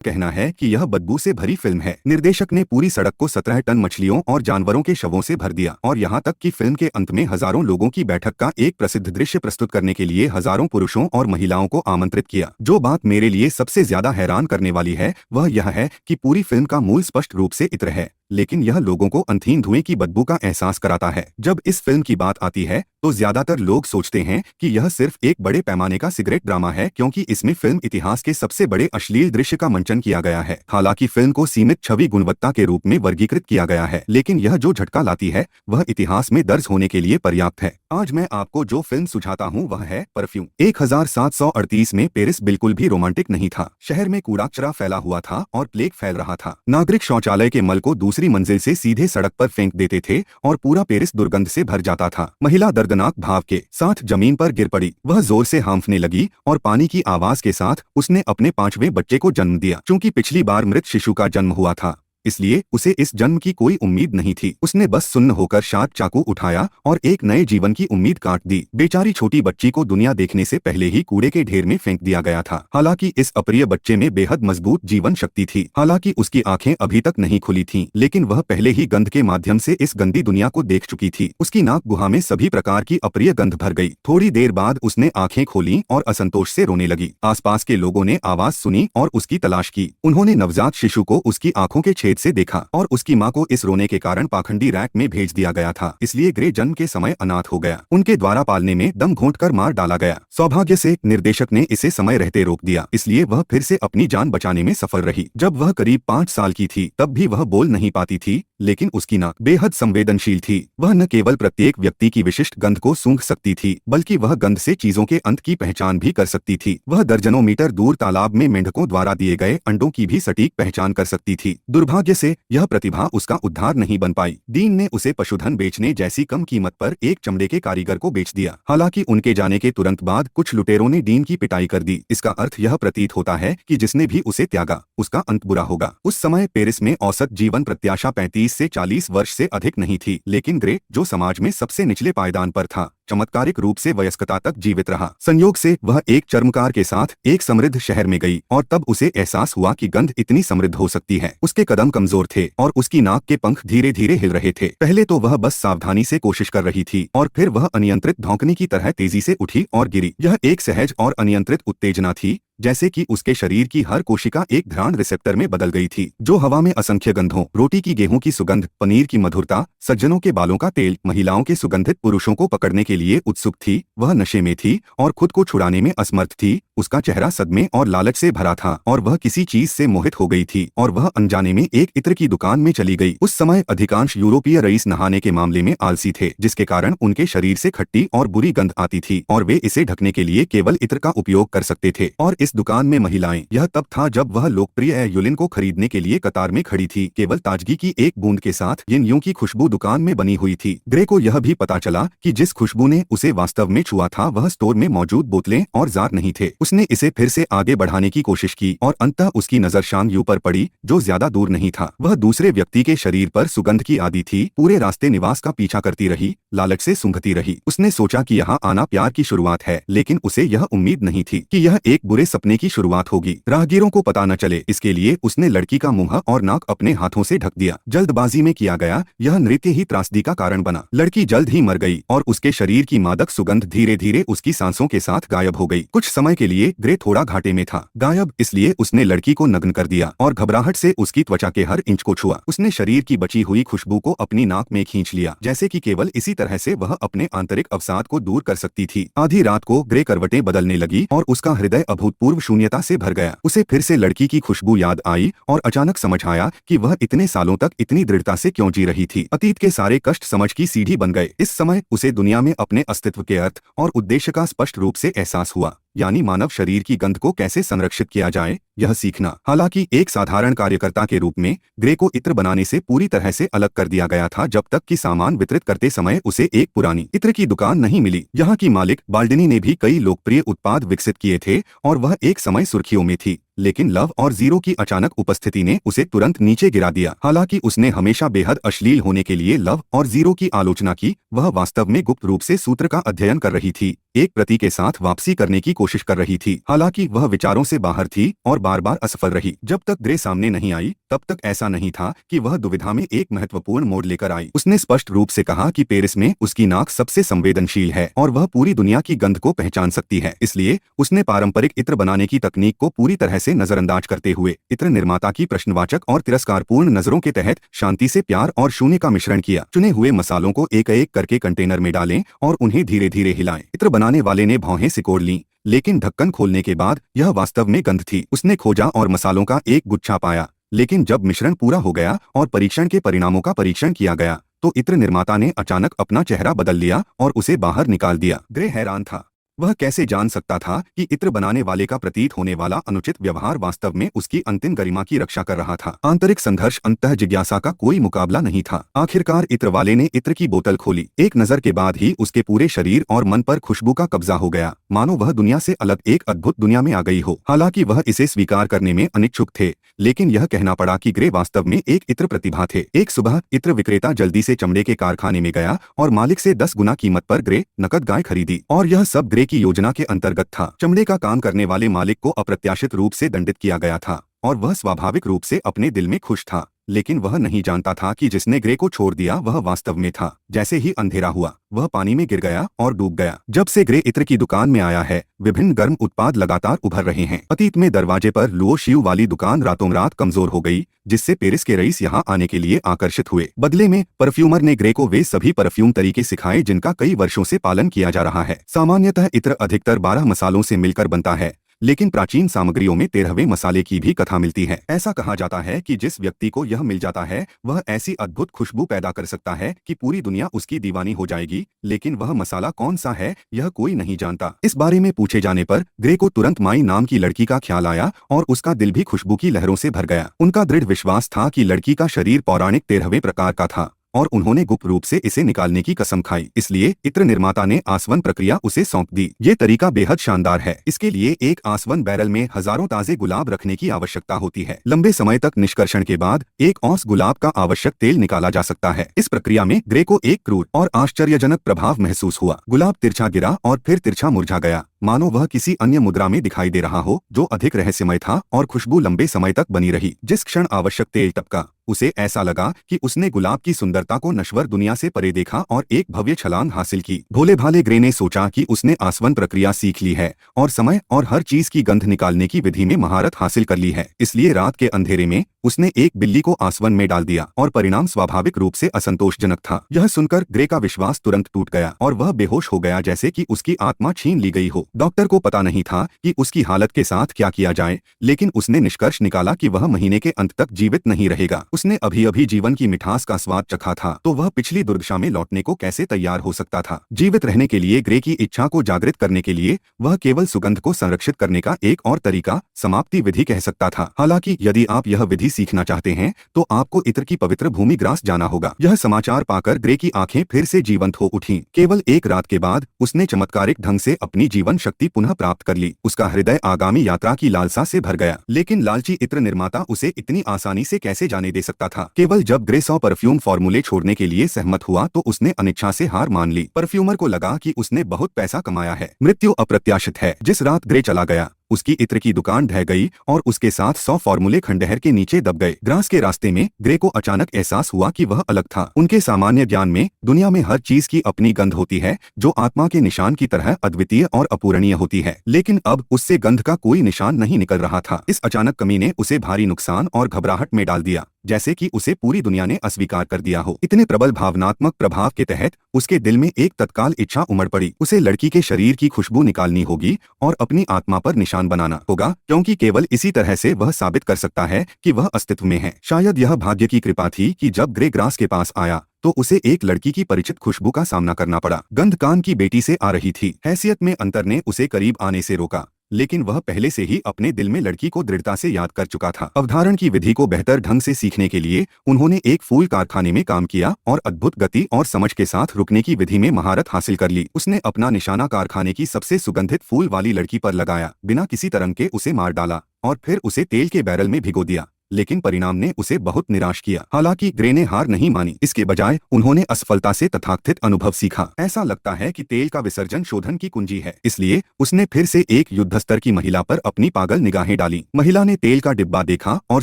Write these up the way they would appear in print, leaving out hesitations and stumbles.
कहना है कि यह बदबू से भरी फिल्म है। निर्देशक ने पूरी सड़क को 17 टन मछलियों और जानवरों के शवों से भर दिया और यहाँ तक कि फिल्म के अंत में हजारों लोगों की बैठक का एक प्रसिद्ध दृश्य प्रस्तुत करने के लिए हजारों पुरुषों और महिलाओं को आमंत्रित किया। जो बात मेरे लिए सबसे ज्यादा हैरान करने वाली है वह यह है कि पूरी फिल्म का मूल स्पष्ट रूप से इत्र है, लेकिन यह लोगों को अंधीन धुएं की बदबू का एहसास कराता है। जब इस फिल्म की बात आती है तो ज्यादातर लोग सोचते हैं कि यह सिर्फ एक बड़े पैमाने का सिगरेट ड्रामा है, क्योंकि इसमें फिल्म इतिहास के सबसे बड़े अश्लील दृश्य का मंचन किया गया है। हालांकि फिल्म को सीमित छवि गुणवत्ता के रूप में वर्गीकृत किया गया है, लेकिन यह जो झटका लाती है वह इतिहास में दर्ज होने के लिए पर्याप्त है। आज मैं आपको जो फिल्म सुझाता हूँ वह है परफ्यूम। 1738 में पेरिस बिल्कुल भी रोमांटिक नहीं था। शहर में कूड़ा कचरा फैला हुआ था और प्लेग फैल रहा था। नागरिक शौचालय के मल को दूसरी मंजिल से सीधे सड़क पर फेंक देते थे और पूरा पेरिस दुर्गंध से भर जाता था। महिला दर्दनाक भाव के साथ जमीन पर गिर पड़ी। वह जोर से हांफने लगी और पानी की आवाज के साथ उसने अपने 5वें बच्चे को जन्म दिया। चूंकि पिछली बार मृत शिशु का जन्म हुआ था, इसलिए उसे इस जन्म की कोई उम्मीद नहीं थी। उसने बस सुन्न होकर शार्प चाकू उठाया और एक नए जीवन की उम्मीद काट दी। बेचारी छोटी बच्ची को दुनिया देखने से पहले ही कूड़े के ढेर में फेंक दिया गया था। हालांकि इस अप्रिय बच्चे में बेहद मजबूत जीवन शक्ति थी। हालांकि उसकी आंखें अभी तक नहीं खुली थीं, लेकिन वह पहले ही गंध के माध्यम से इस गंदी दुनिया को देख चुकी थी। उसकी नाक गुहा में सभी प्रकार की अप्रिय गंध भर गई। थोड़ी देर बाद उसने आंखें खोली और असंतोष से रोने लगी। आसपास के लोगों ने आवाज सुनी और उसकी तलाश की। उन्होंने नवजात शिशु को उसकी आंखों के से देखा और उसकी मां को इस रोने के कारण पाखंडी रैक में भेज दिया गया था, इसलिए ग्रे जन्म के समय अनाथ हो गया। उनके द्वारा पालने में दम घोंटकर मार डाला गया। सौभाग्य से निर्देशक ने इसे समय रहते रोक दिया, इसलिए वह फिर से अपनी जान बचाने में सफल रही। जब वह करीब 5 साल की थी तब भी वह बोल नहीं पाती थी, लेकिन उसकी नाक बेहद संवेदनशील थी। वह न केवल प्रत्येक व्यक्ति की विशिष्ट गंध को सूंघ सकती थी, बल्कि वह गंध से चीजों के अंत की पहचान भी कर सकती थी। वह दर्जनों मीटर दूर तालाब में मेंढकों द्वारा दिए गए अंडों की भी सटीक पहचान कर सकती थी। दुर्भाग्य से यह प्रतिभा उसका उद्धार नहीं बन पाई। डीन ने उसे पशुधन बेचने जैसी कम कीमत पर एक चमड़े के कारीगर को बेच दिया। हालांकि उनके जाने के तुरंत बाद कुछ लुटेरों ने डीन की पिटाई कर दी। इसका अर्थ यह प्रतीत होता है कि जिसने भी उसे त्यागा उसका अंत बुरा होगा। उस समय पेरिस में औसत जीवन प्रत्याशा 35 से 40 वर्ष से अधिक नहीं थी, लेकिन ग्रे, जो समाज में सबसे निचले पायदान पर था, चमत्कारिक रूप से वयस्कता तक जीवित रहा। संयोग से वह एक चर्मकार के साथ एक समृद्ध शहर में गई और तब उसे एहसास हुआ कि गंध इतनी समृद्ध हो सकती है। उसके कदम कमजोर थे और उसकी नाक के पंख धीरे धीरे हिल रहे थे। पहले तो वह बस सावधानी से कोशिश कर रही थी और फिर वह अनियंत्रित धौंकने की तरह तेजी से उठी और गिरी। यह एक सहज और अनियंत्रित उत्तेजना थी, जैसे कि उसके शरीर की हर कोशिका एक घ्राण रिसेप्टर में बदल गई थी, जो हवा में असंख्य गंधों, रोटी की गेहूं की सुगंध, पनीर की मधुरता, सज्जनों के बालों का तेल, महिलाओं के सुगंधित पुरुषों को पकड़ने के लिए उत्सुक थी। वह नशे में थी और खुद को छुड़ाने में असमर्थ थी। उसका चेहरा सदमे और लालच से भरा था और वह किसी चीज से मोहित हो गई थी और वह अनजाने में एक इत्र की दुकान में चली गई। उस समय अधिकांश यूरोपीय रईस नहाने के मामले में आलसी थे, जिसके कारण उनके शरीर से खट्टी और बुरी गंध आती थी और वे इसे ढकने के लिए केवल इत्र का उपयोग कर सकते थे। और इस दुकान में महिलाएं, यह तब था जब वह लोकप्रिय यूलिन को खरीदने के लिए कतार में खड़ी थी, केवल ताजगी की एक बूंद के साथ। इन यूं की खुशबू दुकान में बनी हुई थी। ग्रे को यह भी पता चला कि जिस खुशबू ने उसे वास्तव में छुआ था वह स्टोर में मौजूद बोतलें और जार नहीं थे। उसने इसे फिर से आगे बढ़ाने की कोशिश की और अंततः उसकी नजर शांग यू पर पड़ी, जो ज्यादा दूर नहीं था। वह दूसरे व्यक्ति के शरीर पर सुगंध की आदी थी। पूरे रास्ते निवास का पीछा करती रही, लालच से सूंघती रही। उसने सोचा कि यहाँ आना प्यार की शुरुआत है, लेकिन उसे यह उम्मीद नहीं थी कि यह एक बुरे सपने की शुरुआत होगी। राहगीरों को पता न चले, इसके लिए उसने लड़की का मुंह और नाक अपने हाथों से ढक दिया। जल्दबाजी में किया गया यह नृत्य ही त्रासदी का कारण बना। लड़की जल्द ही मर गई और उसके शरीर की मादक सुगंध धीरे धीरे उसकी सांसों के साथ गायब हो गई। कुछ समय के लिए ग्रे थोड़ा घाटे में था। गायब इसलिए उसने लड़की को नग्न कर दिया और घबराहट से उसकी त्वचा के हर इंच को छुआ। उसने शरीर की बची हुई खुशबू को अपनी नाक में खींच लिया, जैसे कि केवल इसी तरह से वह अपने आंतरिक अवसाद को दूर कर सकती थी। आधी रात को ग्रे करवटें बदलने लगी और उसका हृदय अभूतपूर्व शून्यता से भर गया। उसे फिर से लड़की की खुशबू याद आई और अचानक समझ आया कि वह इतने सालों तक इतनी दृढ़ता से क्यों जी रही थी। अतीत के सारे कष्ट समझ की सीढ़ी बन गए। इस समय उसे दुनिया में अपने अस्तित्व के अर्थ और उद्देश्य का स्पष्ट रूप से एहसास हुआ, यानी मानव शरीर की गंध को कैसे संरक्षित किया जाए, यह सीखना। हालांकि एक साधारण कार्यकर्ता के रूप में ग्रे को इत्र बनाने से पूरी तरह से अलग कर दिया गया था, जब तक कि सामान वितरित करते समय उसे एक पुरानी इत्र की दुकान नहीं मिली। यहाँ की मालिक बाल्डिनी ने भी कई लोकप्रिय उत्पाद विकसित किए थे और वह एक समय सुर्खियों में थी, लेकिन लव और जीरो की अचानक उपस्थिति ने उसे तुरंत नीचे गिरा दिया। हालांकि उसने हमेशा बेहद अश्लील होने के लिए लव और जीरो की आलोचना की, वह वास्तव में गुप्त रूप से सूत्र का अध्ययन कर रही थी, एक प्रति के साथ वापसी करने की कोशिश कर रही थी। हालांकि वह विचारों से बाहर थी और बार बार असफल रही। जब तक ग्रे सामने नहीं आई तब तक ऐसा नहीं था कि वह दुविधा में एक महत्वपूर्ण मोड़ लेकर आई। उसने स्पष्ट रूप से कहा कि पेरिस में उसकी नाक सबसे संवेदनशील है और वह पूरी दुनिया की गंध को पहचान सकती है। इसलिए उसने पारंपरिक इत्र बनाने की तकनीक को पूरी तरह से नजरअंदाज करते हुए इत्र निर्माता की प्रश्नवाचक और तिरस्कारपूर्ण नजरों के तहत शांति से प्यार और शून्य का मिश्रण किया। चुने हुए मसालों को एक एक करके कंटेनर में डालें और उन्हें धीरे धीरे हिलाएं। इत्र बनाने वाले ने भौहें सिकोड़ लीं, लेकिन ढक्कन खोलने के बाद यह वास्तव में गंध थी। उसने खोजा और मसालों का एक गुच्छा पाया, लेकिन जब मिश्रण पूरा हो गया और परीक्षण के परिणामों का परीक्षण किया गया तो इत्र निर्माता ने अचानक अपना चेहरा बदल लिया और उसे बाहर निकाल दिया। ग्रे हैरान था। वह कैसे जान सकता था कि इत्र बनाने वाले का प्रतीत होने वाला अनुचित व्यवहार वास्तव में उसकी अंतिम गरिमा की रक्षा कर रहा था। आंतरिक संघर्ष, अंतः जिज्ञासा का कोई मुकाबला नहीं था। आखिरकार इत्र वाले ने इत्र की बोतल खोली। एक नजर के बाद ही उसके पूरे शरीर और मन पर खुशबू का कब्जा हो गया, मानो वह दुनिया से अलग एक अद्भुत दुनिया में आ गई हो। हालांकि वह इसे स्वीकार करने में अनिच्छुक थे, लेकिन यह कहना पड़ा कि ग्रे वास्तव में एक इत्र प्रतिभा थे। एक सुबह इत्र विक्रेता जल्दी से चमड़े के कारखाने में गया और मालिक से 10 गुना कीमत पर ग्रे नकद गाय खरीदी, और यह सब ग्रे की योजना के अंतर्गत था। चमड़े का काम करने वाले मालिक को अप्रत्याशित रूप से दंडित किया गया था और वह स्वाभाविक रूप से अपने दिल में खुश था, लेकिन वह नहीं जानता था कि जिसने ग्रे को छोड़ दिया वह वास्तव में था। जैसे ही अंधेरा हुआ वह पानी में गिर गया और डूब गया। जब से ग्रे इत्र की दुकान में आया है, विभिन्न गर्म उत्पाद लगातार उभर रहे हैं। अतीत में दरवाजे पर लुओ शिव वाली दुकान रातों रात कमजोर हो गई, जिससे पेरिस के रईस यहाँ आने के लिए आकर्षित हुए। बदले में परफ्यूमर ने ग्रे को वे सभी परफ्यूम तरीके सिखाए जिनका कई वर्षों से पालन किया जा रहा है। सामान्यतः इत्र अधिकतर 12 मसालों से मिलकर बनता है, लेकिन प्राचीन सामग्रियों में 13वें मसाले की भी कथा मिलती है। ऐसा कहा जाता है कि जिस व्यक्ति को यह मिल जाता है वह ऐसी अद्भुत खुशबू पैदा कर सकता है कि पूरी दुनिया उसकी दीवानी हो जाएगी, लेकिन वह मसाला कौन सा है यह कोई नहीं जानता। इस बारे में पूछे जाने पर ग्रे को तुरंत माई नाम की लड़की का ख्याल आया और उसका दिल भी खुशबू की लहरों से भर गया। उनका दृढ़ विश्वास था कि लड़की का शरीर पौराणिक 13वें प्रकार का था और उन्होंने गुप्त रूप से इसे निकालने की कसम खाई। इसलिए इत्र निर्माता ने आसवन प्रक्रिया उसे सौंप दी। ये तरीका बेहद शानदार है। इसके लिए एक आसवन बैरल में हजारों ताजे गुलाब रखने की आवश्यकता होती है। लंबे समय तक निष्कर्षण के बाद 1 औंस गुलाब का आवश्यक तेल निकाला जा सकता है। इस प्रक्रिया में ग्रे को एक क्रूर और आश्चर्यजनक प्रभाव महसूस हुआ। गुलाब तिरछा गिरा और फिर तिरछा मुरझा गया, मानो वह किसी अन्य मुद्रा में दिखाई दे रहा हो जो अधिक रहस्यमय था, और खुशबू लंबे समय तक बनी रही। जिस क्षण आवश्यक तेल टपका उसे ऐसा लगा कि उसने गुलाब की सुंदरता को नश्वर दुनिया से परे देखा और एक भव्य छलांग हासिल की। भोले भाले ग्रे ने सोचा कि उसने आसवन प्रक्रिया सीख ली है और समय और हर चीज की गंध निकालने की विधि में महारत हासिल कर ली है। इसलिए रात के अंधेरे में उसने एक बिल्ली को आसवन में डाल दिया और परिणाम स्वाभाविक रूप से असंतोषजनक था। यह सुनकर ग्रे का विश्वास तुरंत टूट गया और वह बेहोश हो गया, जैसे कि उसकी आत्मा छीन ली गई हो। डॉक्टर को पता नहीं था कि उसकी हालत के साथ क्या किया जाए, लेकिन उसने निष्कर्ष निकाला कि वह महीने के अंत तक जीवित नहीं रहेगा। उसने अभी अभी जीवन की मिठास का स्वाद चखा था, तो वह पिछली दुर्दशा में लौटने को कैसे तैयार हो सकता था। जीवित रहने के लिए ग्रे की इच्छा को जागृत करने के लिए वह केवल सुगंध को संरक्षित करने का एक और तरीका समाप्ति विधि कह सकता था। हालांकि यदि आप यह विधि सीखना चाहते हैं तो आपको इत्र की पवित्र भूमि ग्रास जाना होगा। यह समाचार पाकर ग्रे की आंखें फिर से जीवंत हो उठीं। केवल एक रात के बाद उसने चमत्कारिक ढंग से अपनी जीवन शक्ति पुनः प्राप्त कर ली। उसका हृदय आगामी यात्रा की लालसा से भर गया, लेकिन लालची इत्र निर्माता उसे इतनी आसानी से कैसे जाने दे सकता था। केवल जब ग्रे 100 परफ्यूम फॉर्मूले छोड़ने के लिए सहमत हुआ तो उसने अनिच्छा से हार मान ली। परफ्यूमर को लगा कि उसने बहुत पैसा कमाया है। मृत्यु अप्रत्याशित है। जिस रात ग्रे चला गया उसकी इत्र की दुकान ढह गई और उसके साथ 100 फॉर्मूले खंडहर के नीचे दब गए। ग्रास के रास्ते में ग्रे को अचानक एहसास हुआ कि वह अलग था। उनके सामान्य ज्ञान में दुनिया में हर चीज की अपनी गंध होती है जो आत्मा के निशान की तरह अद्वितीय और अपूरणीय होती है, लेकिन अब उससे गंध का कोई निशान नहीं निकल रहा था। इस अचानक कमी ने उसे भारी नुकसान और घबराहट में डाल दिया, जैसे कि उसे पूरी दुनिया ने अस्वीकार कर दिया हो। इतने प्रबल भावनात्मक प्रभाव के तहत उसके दिल में एक तत्काल इच्छा उमड़ पड़ी। उसे लड़की के शरीर की खुशबू निकालनी होगी और अपनी आत्मा पर निशान बनाना होगा, क्योंकि केवल इसी तरह से वह साबित कर सकता है कि वह अस्तित्व में है। शायद यह भाग्य की कृपा थी कि जब ग्रे ग्रास के पास आया तो उसे एक लड़की की परिचित खुशबू का सामना करना पड़ा। गंध कान की बेटी से आ रही थी। हैसियत में अंतर ने उसे करीब आने से रोका, लेकिन वह पहले से ही अपने दिल में लड़की को दृढ़ता से याद कर चुका था। अवधारण की विधि को बेहतर ढंग से सीखने के लिए उन्होंने एक फूल कारखाने में काम किया और अद्भुत गति और समझ के साथ रुकने की विधि में महारत हासिल कर ली। उसने अपना निशाना कारखाने की सबसे सुगंधित फूल वाली लड़की पर लगाया, बिना किसी तरंग के उसे मार डाला और फिर उसे तेल के बैरल में भिगो दिया। लेकिन परिणाम ने उसे बहुत निराश किया। हालांकि ग्रे ने हार नहीं मानी, इसके बजाय उन्होंने असफलता से तथाकथित अनुभव सीखा। ऐसा लगता है कि तेल का विसर्जन शोधन की कुंजी है, इसलिए उसने फिर से एक युद्ध स्तर की महिला पर अपनी पागल निगाहें डाली। महिला ने तेल का डिब्बा देखा और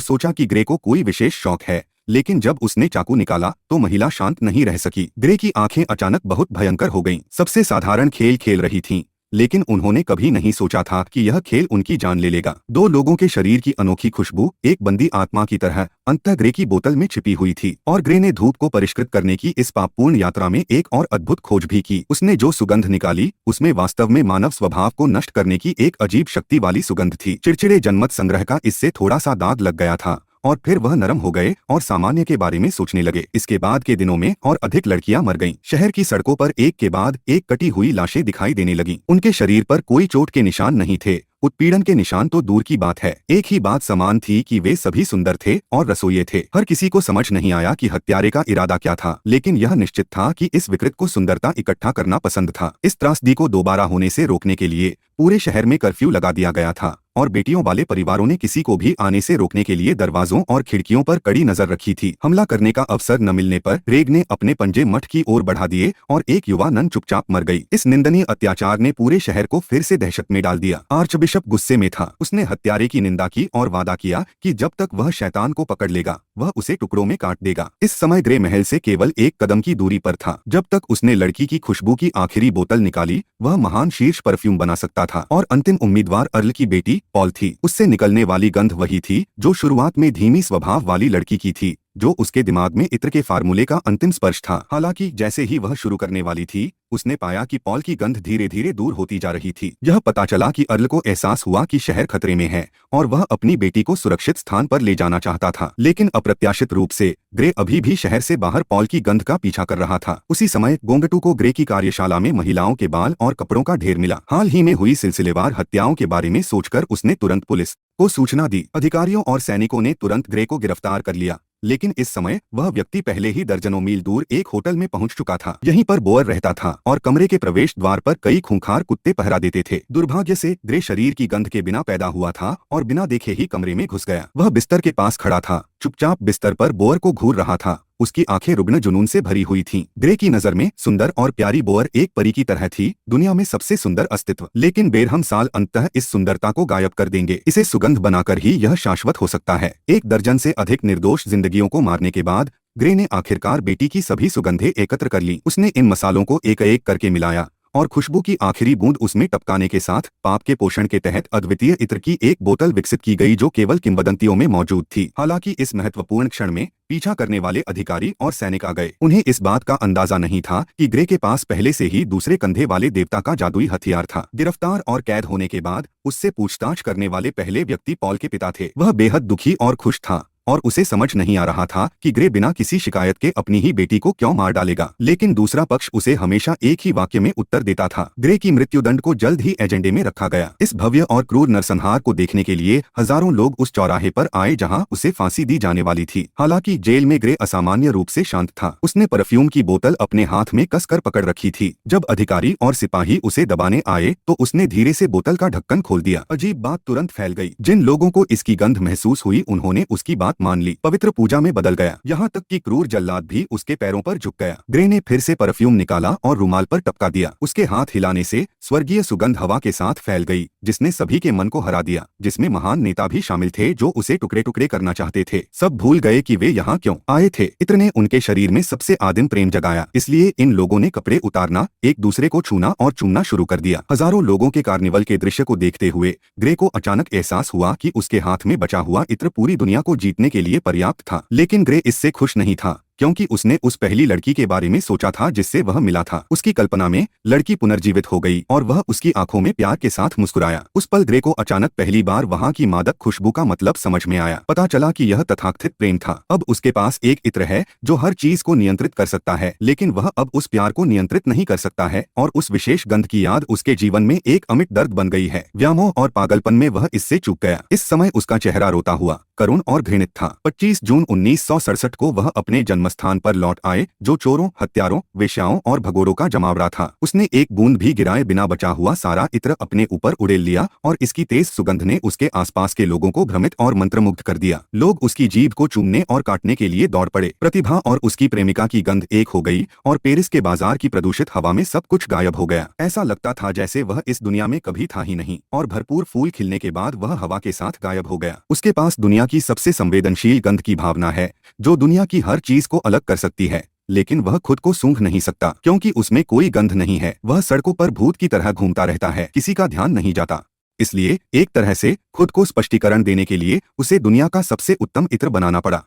सोचा कि ग्रे को कोई विशेष शौक है, लेकिन जब उसने चाकू निकाला तो महिला शांत नहीं रह सकी। ग्रे की आंखें अचानक बहुत भयंकर हो गईं। सबसे साधारण खेल खेल रही थीं, लेकिन उन्होंने कभी नहीं सोचा था कि यह खेल उनकी जान ले लेगा। दो लोगों के शरीर की अनोखी खुशबू एक बंदी आत्मा की तरह अंततः ग्रे की बोतल में छिपी हुई थी, और ग्रे ने धूप को परिष्कृत करने की इस पापपूर्ण यात्रा में एक और अद्भुत खोज भी की। उसने जो सुगंध निकाली उसमें वास्तव में मानव स्वभाव को नष्ट करने की एक अजीब शक्ति वाली सुगंध थी। चिड़चिड़े जनमत संग्रह का इससे थोड़ा सा दाग लग गया था और फिर वह नरम हो गए और सामान्य के बारे में सोचने लगे। इसके बाद के दिनों में और अधिक लड़कियां मर गईं। शहर की सड़कों पर एक के बाद एक कटी हुई लाशें दिखाई देने लगीं। उनके शरीर पर कोई चोट के निशान नहीं थे, उत्पीड़न के निशान तो दूर की बात है। एक ही बात समान थी कि वे सभी सुंदर थे और रसोइये थे। हर किसी को समझ नहीं आया कि हत्यारे का इरादा क्या था, लेकिन यह निश्चित था कि इस विकृत को सुंदरता इकट्ठा करना पसंद था। इस त्रासदी को दोबारा होने से रोकने के लिए पूरे शहर में कर्फ्यू लगा दिया गया था और बेटियों वाले परिवारों ने किसी को भी आने से रोकने के लिए दरवाजों और खिड़कियों पर कड़ी नजर रखी थी। हमला करने का अवसर न मिलने पर ग्रेग ने अपने पंजे मठ की ओर बढ़ा दिए और एक युवा नन चुपचाप मर गई। इस निंदनीय अत्याचार ने पूरे शहर को फिर से दहशत में डाल दिया। आर्चबिशप गुस्से में था। उसने हत्यारे की निंदा की और वादा किया कि जब तक वह शैतान को पकड़ लेगा वह उसे टुकड़ों में काट देगा। इस समय ग्रे महल से केवल एक कदम की दूरी पर था। जब तक उसने लड़की की खुशबू की आखिरी बोतल निकाली वह महान शीर्ष परफ्यूम बना सकता था, और अंतिम उम्मीदवार अर्ल की बेटी पॉल थी। उससे निकलने वाली गंध वही थी जो शुरुआत में धीमी स्वभाव वाली लड़की की थी, जो उसके दिमाग में इत्र के फार्मूले का अंतिम स्पर्श था। हालांकि जैसे ही वह शुरू करने वाली थी उसने पाया कि पॉल की गंध धीरे धीरे दूर होती जा रही थी। यह पता चला कि अर्ल को एहसास हुआ कि शहर खतरे में है और वह अपनी बेटी को सुरक्षित स्थान पर ले जाना चाहता था। लेकिन अप्रत्याशित रूप से ग्रे अभी भी शहर से बाहर पॉल की गंध का पीछा कर रहा था। उसी समय गोंगटू को ग्रे की कार्यशाला में महिलाओं के बाल और कपड़ों का ढेर मिला। हाल ही में हुई सिलसिलेवार हत्याओं के बारे में सोचकर उसने तुरंत पुलिस को सूचना दी। अधिकारियों और सैनिकों ने तुरंत ग्रे को गिरफ्तार कर लिया, लेकिन इस समय वह व्यक्ति पहले ही दर्जनों मील दूर एक होटल में पहुंच चुका था। यहीं पर बोअर रहता था और कमरे के प्रवेश द्वार पर कई खूंखार कुत्ते पहरा देते थे। दुर्भाग्य से ग्रे शरीर की गंध के बिना पैदा हुआ था और बिना देखे ही कमरे में घुस गया। वह बिस्तर के पास खड़ा था, चुपचाप बिस्तर पर बोअर को घूर रहा था। उसकी आंखें रुग्ण जुनून से भरी हुई थीं। ग्रे की नजर में सुंदर और प्यारी बोअर एक परी की तरह थी, दुनिया में सबसे सुंदर अस्तित्व। लेकिन बेरहम साल अंततः इस सुंदरता को गायब कर देंगे। इसे सुगंध बनाकर ही यह शाश्वत हो सकता है। एक दर्जन से अधिक निर्दोष जिंदगियों को मारने के बाद ग्रे ने आखिरकार बेटी की सभी सुगंधें एकत्र कर ली। उसने इन मसालों को एक एक करके मिलाया और खुशबू की आखिरी बूंद उसमें टपकाने के साथ पाप के पोषण के तहत अद्वितीय इत्र की एक बोतल विकसित की गई जो केवल किंवदंतियों में मौजूद थी। हालांकि इस महत्वपूर्ण क्षण में पीछा करने वाले अधिकारी और सैनिक आ गए। उन्हें इस बात का अंदाजा नहीं था कि ग्रे के पास पहले से ही दूसरे कंधे वाले देवता का जादुई हथियार था। गिरफ्तार और कैद होने के बाद उससे पूछताछ करने वाले पहले व्यक्ति पॉल के पिता थे। वह बेहद दुखी और खुश था और उसे समझ नहीं आ रहा था कि ग्रे बिना किसी शिकायत के अपनी ही बेटी को क्यों मार डालेगा। लेकिन दूसरा पक्ष उसे हमेशा एक ही वाक्य में उत्तर देता था। ग्रे की मृत्युदंड को जल्द ही एजेंडे में रखा गया। इस भव्य और क्रूर नरसंहार को देखने के लिए हजारों लोग उस चौराहे पर आए जहां उसे फांसी दी जाने वाली थी। हालांकि जेल में ग्रे असामान्य रूप से शांत था। उसने परफ्यूम की बोतल अपने हाथ में कसकर पकड़ रखी थी। जब अधिकारी और सिपाही उसे दबाने आए तो उसने धीरे से बोतल का ढक्कन खोल दिया। अजीब बात तुरंत फैल गई। जिन लोगों को इसकी गंध महसूस हुई उन्होंने उसकी बात मान ली। पवित्र पूजा में बदल गया। यहाँ तक कि क्रूर जल्लाद भी उसके पैरों पर झुक गया। ग्रे ने फिर से परफ्यूम निकाला और रुमाल पर टपका दिया। उसके हाथ हिलाने से स्वर्गीय सुगंध हवा के साथ फैल गई, जिसने सभी के मन को हरा दिया, जिसमें महान नेता भी शामिल थे जो उसे टुकड़े टुकड़े करना चाहते थे। सब भूल गए कि वे यहाँ क्यों आए थे। इत्र ने उनके शरीर में सबसे आदिम प्रेम जगाया, इसलिए इन लोगों ने कपड़े उतारना, एक दूसरे को छूना और चूमना शुरू कर दिया। हजारों लोगों के कार्निवल के दृश्य को देखते हुए ग्रे को अचानक एहसास हुआ कि उसके हाथ में बचा हुआ इत्र पूरी दुनिया को जीतने के लिए पर्याप्त था। लेकिन ग्रे इससे खुश नहीं था। क्योंकि उसने उस पहली लड़की के बारे में सोचा था जिससे वह मिला था। उसकी कल्पना में लड़की पुनर्जीवित हो गई और वह उसकी आंखों में प्यार के साथ मुस्कुराया। उस पल ग्रे को अचानक पहली बार वहाँ की मादक खुशबू का मतलब समझ में आया। पता चला कि यह तथाकथित प्रेम था। अब उसके पास एक इत्र है जो हर चीज को नियंत्रित कर सकता है, लेकिन वह अब उस प्यार को नियंत्रित नहीं कर सकता है और उस विशेष गंध की याद उसके जीवन में एक अमिट दर्द बन गई है। व्यामोह और पागलपन में वह इससे चूक गया। इस समय उसका चेहरा रोता हुआ करुण और घृणित था। 25 जून 1967 को वह अपने जन्मस्थान पर लौट आए, जो चोरों, हत्यारों, वेश्याओं और भगोड़ों का जमावड़ा था। उसने एक बूंद भी गिराए बिना बचा हुआ सारा इत्र अपने ऊपर उड़ेल लिया और इसकी तेज सुगंध ने उसके आसपास के लोगों को भ्रमित और मंत्रमुग्ध कर दिया। लोग उसकी जीभ को चूमने और काटने के लिए दौड़ पड़े। प्रतिभा और उसकी प्रेमिका की गंध एक हो गई और पेरिस के बाजार की प्रदूषित हवा में सब कुछ गायब हो गया। ऐसा लगता था जैसे वह इस दुनिया में कभी था ही नहीं और भरपूर फूल खिलने के बाद वह हवा के साथ गायब हो गया। उसके पास दुनिया की सबसे संवेदनशील गंध की भावना है, जो दुनिया की हर चीज को अलग कर सकती है, लेकिन वह खुद को सूंघ नहीं सकता क्योंकि उसमें कोई गंध नहीं है। वह सड़कों पर भूत की तरह घूमता रहता है, किसी का ध्यान नहीं जाता। इसलिए एक तरह से खुद को स्पष्टीकरण देने के लिए उसे दुनिया का सबसे उत्तम इत्र बनाना पड़ा।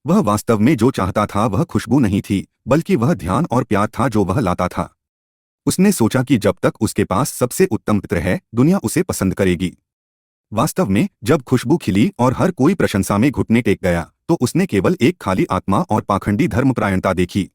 वह वास्तव में जो चाहता था वह खुशबू नहीं थी, बल्कि वह ध्यान और प्यार था जो वह लाता था। उसने सोचा कि जब तक उसके पास सबसे उत्तम इत्र है, दुनिया उसे पसंद करेगी। वास्तव में जब खुशबू खिली और हर कोई प्रशंसा में घुटने टेक गया, तो उसने केवल एक खाली आत्मा और पाखंडी धर्मपरायणता देखी।